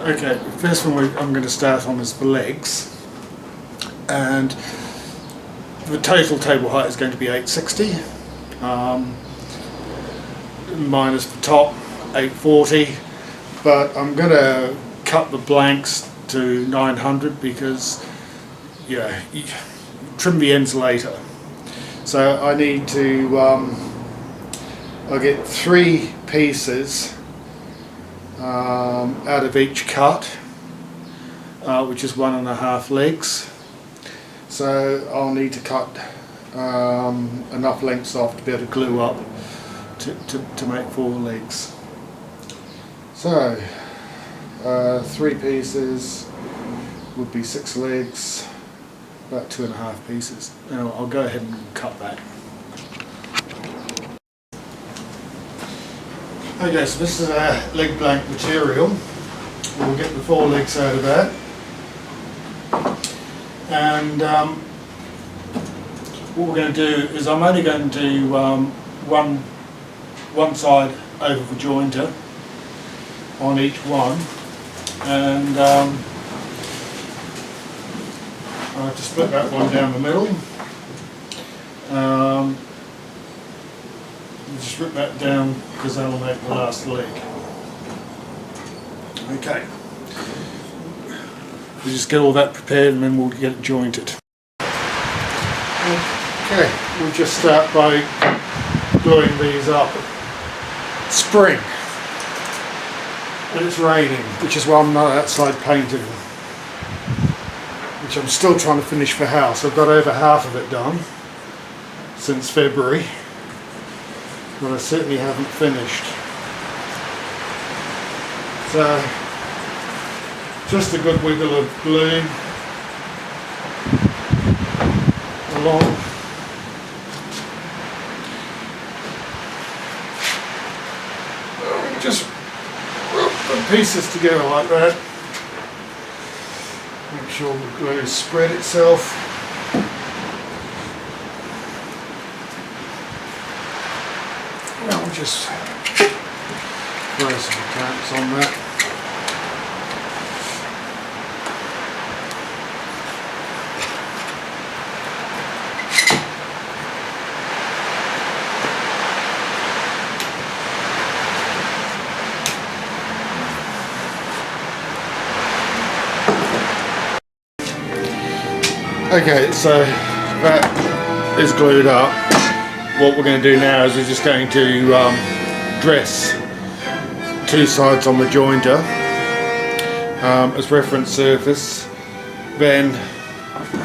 Okay, the first one I'm going to start on is the legs, and the total table height is going to be 860, minus the top 840, but I'm going to cut the blanks to 900 because you trim the ends later. So I need to, I'll get 3 pieces out of each cut, which is 1.5 legs. So I'll need to cut enough lengths off to be able to glue up to make 4 legs. So 3 pieces would be 6 legs, about 2.5 pieces. Now I'll go ahead and cut that. Okay, so this is a leg blank material. We'll get the 4 legs out of that. And what we're going to do is I'm only going to do one side over the jointer on each one, and I have to split that one down the middle. Just rip that down because that'll make the last leg. Okay. We just get all that prepared and then we'll get it jointed. Okay, we'll just start by gluing these up. Spring. And it's raining, which is why I'm not outside painting, which I'm still trying to finish the house. I've got over half of it done since February, but I certainly haven't finished. So just a good wiggle of glue along. Just rub the pieces together like that. Make sure the glue spread itself. I'll just throw some caps on that. Okay, so that is glued up. What we're going to do now is we're just going to dress 2 sides on the jointer as reference surface. Then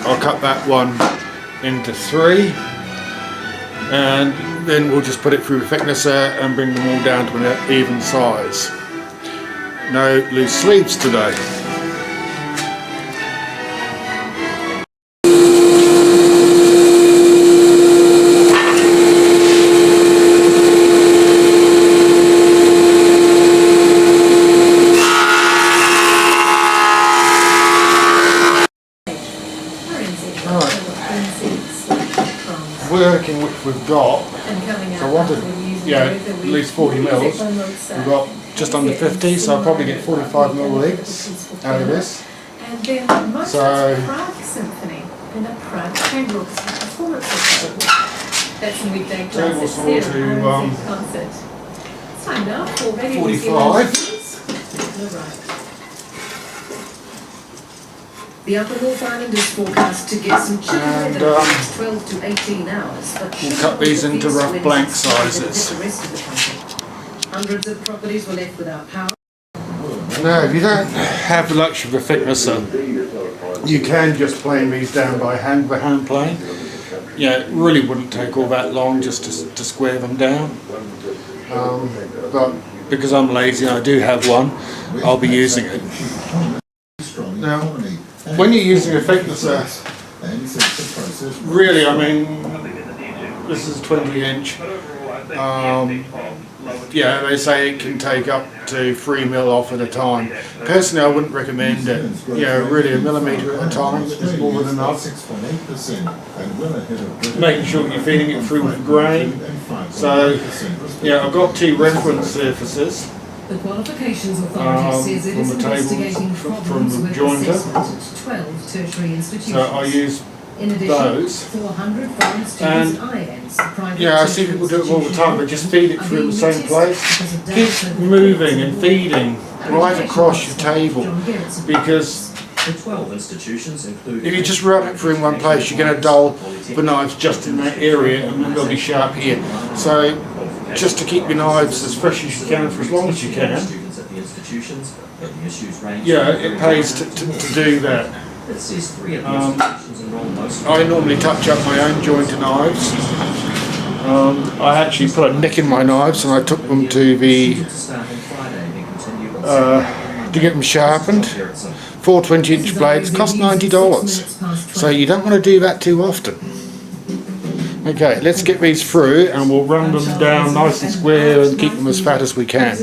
I'll cut that one into 3, and then we'll just put it through the thicknesser and bring them all down to an even size. No loose sleeves today. Working which we've got, so I wanted at least 40 mils. We've got just under 50, so I'll probably get 45 mil legs out of this. So table saw to 45. The Upper North Island is forecast to get some chilly weather for 12 to 18 hours. But we'll cut these into rough blank sizes. Hundreds of properties were left without power. Now, if you don't have the luxury of a thicknesser, you can just plane these down by hand, the hand plane. Yeah, it really wouldn't take all that long just to square them down. But because I'm lazy and I do have one, I'll be using it. Now, when you're using a thicknesser, really, I mean, this is 20 inch. Yeah, they say it can take up to 3 mil off at a time. Personally, I wouldn't recommend it. Yeah, really, a millimetre at a time is more than enough. Making sure you're feeding it through with grain. So, yeah, I've got 2 reference surfaces. The Qualifications Authority says it from is the table, investigating from problems the with jointer. assessment at 12 tertiary institutions. So I use In addition, those. 400 foreign students at IELTS, private Yeah, I see people do it all the time, but just feed it are through being the same noticed place. because of Keep data moving that and feeding right across your table, because The 12 institutions include... if you just rub it through in one place, you're going to dull the knives just in that area, and then they'll be sharp here. So just to keep your knives as fresh as you can for as long as you can, yeah, it pays to do that. I normally touch up my own jointer knives. I actually put a nick in my knives and I took them to the to get them sharpened. 4 20-inch blades cost $90, so you don't want to do that too often. Okay, let's get these through and we'll run them down nice and square and keep them as fat as we can.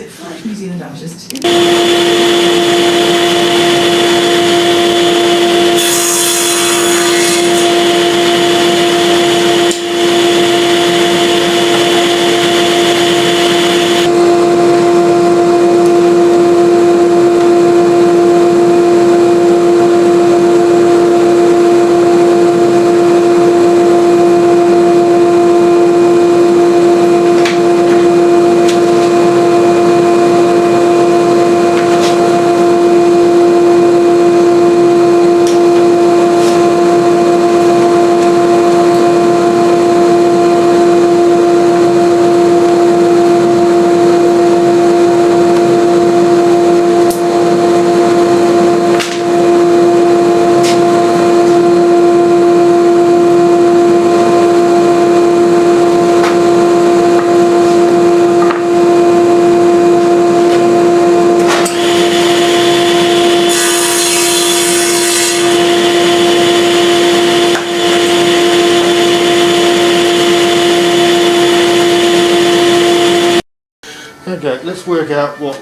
Okay, let's work out what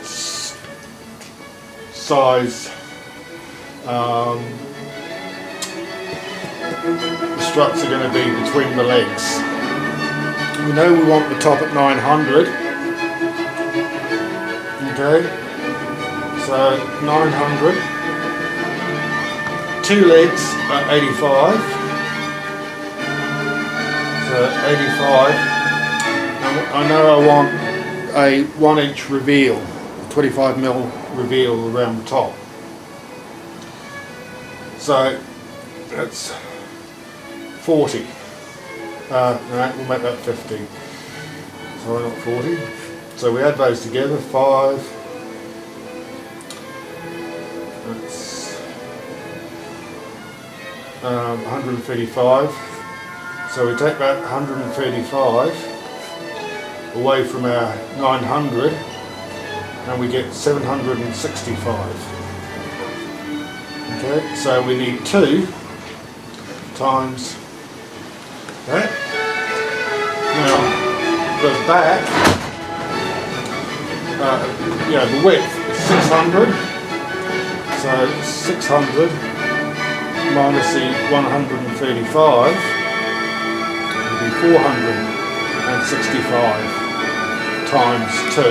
size the struts are going to be between the legs. We know we want the top at 900. Okay, so 900. 2 legs are 85. So 85. And I know I want a 1-inch reveal, 25mm reveal around the top. So that's 40. No, we'll make that 50. Sorry, not 40. So we add those together, 5. That's 135. So we take that 135 away from our 900 and we get 765. Okay, so we need 2 times that. Now the back, the width is 600, so 600 minus the 135 will be 465 times 2.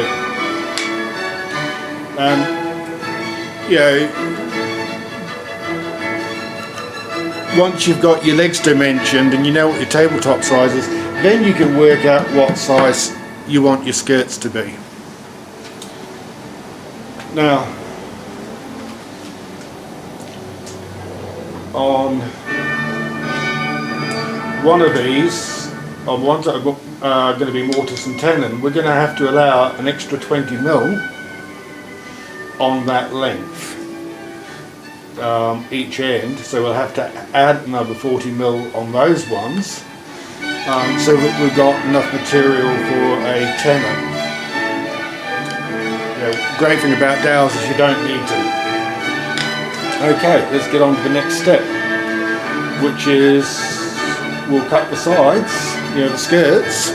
Once you've got your legs dimensioned and you know what your tabletop size is, then you can work out what size you want your skirts to be. Now, on one of these, on ones that are going to be mortise and tenon, we're going to have to allow an extra 20mm on that length each end, so we'll have to add another 40mm on those ones so that we've got enough material for a tenon. The great thing about dowels is you don't need to. Okay, let's get on to the next step, which is we'll cut the sides, the skirts,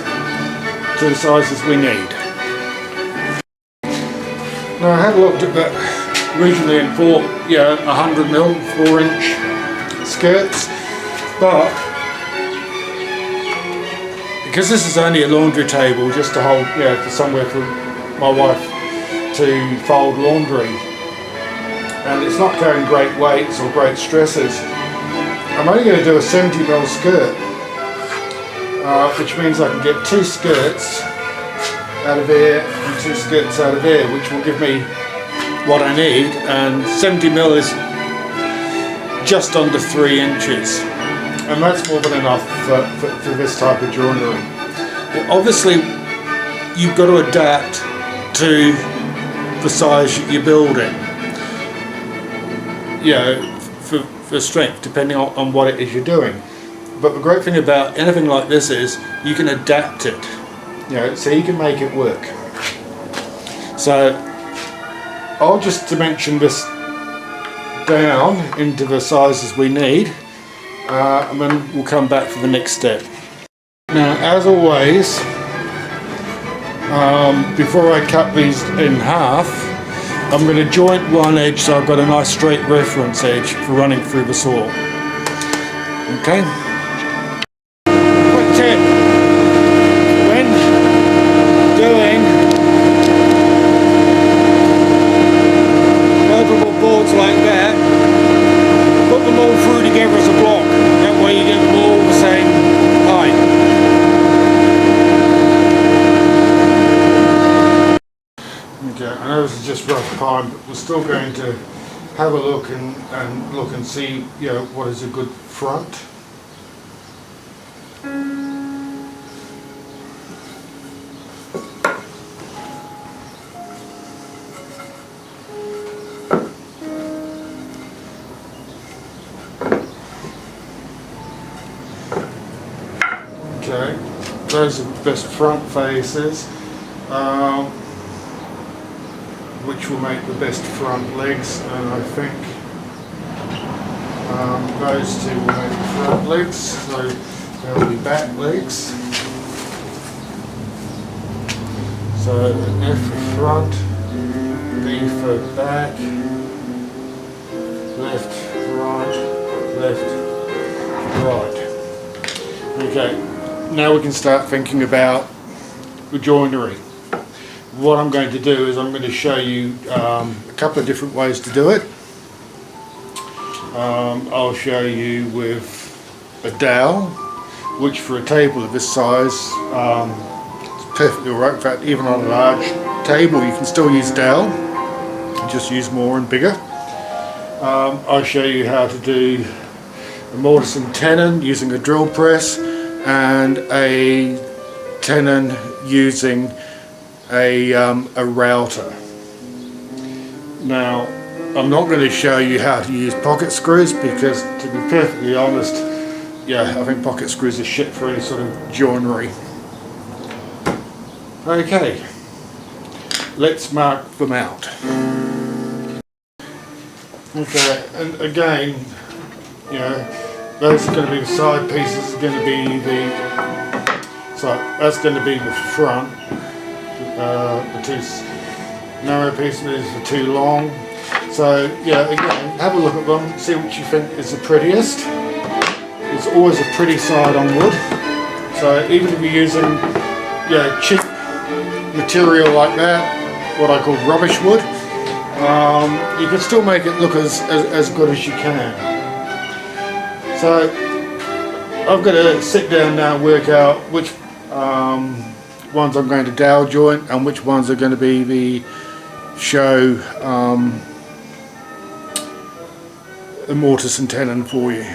to the sizes we need. Now I had looked at that originally and thought, 100mm 4-inch skirts, but because this is only a laundry table just to hold, for somewhere for my wife to fold laundry, and it's not carrying great weights or great stresses. I'm only going to do a 70mm skirt, which means I can get 2 skirts out of here and 2 skirts out of here, which will give me what I need, and 70mm is just under 3 inches, and that's more than enough for this type of joinery. Well, obviously you've got to adapt to the size you're building, you know, for strength, depending on what it is you're doing. But the great thing about anything like this is you can adapt it, you know, so you can make it work. So I'll just dimension this down into the sizes we need, and then we'll come back for the next step. Now, as always, before I cut these in half, I'm going to joint one edge so I've got a nice straight reference edge for running through the saw. Okay? Quick tip: when doing multiple boards like that, put them all through together as a block. That way you get them all the same height. Okay, I know this is just rough time, but we're still going to have a look and see, you know, what is a good front. Okay, those are the best front faces, which will make the best front legs, and I think those two will make the front legs, so they'll be back legs. So F for front, B for back, left, right, left, right. Okay, now we can start thinking about the joinery. What I'm going to do is I'm going to show you a couple of different ways to do it. I'll show you with a dowel, which for a table of this size is perfectly alright. In fact, even on a large table you can still use dowel, just use more and bigger. I'll show you how to do a mortise and tenon using a drill press, and a tenon using a router. Now, I'm not going to show you how to use pocket screws because, to be perfectly honest, yeah, I think pocket screws are shit for any sort of joinery. Okay, let's mark them out. Okay, and again, you know, those are going to be the side pieces, are going to be the, so that's going to be the front. The two narrow pieces are too long. So yeah, again, have a look at them, see what you think is the prettiest. There's always a pretty side on wood. So even if you're using, you know, cheap material like that, what I call rubbish wood, you can still make it look as good as you can. So I've got to sit down now and work out which ones I'm going to dowel joint and which ones are going to be the show mortise and tenon for you.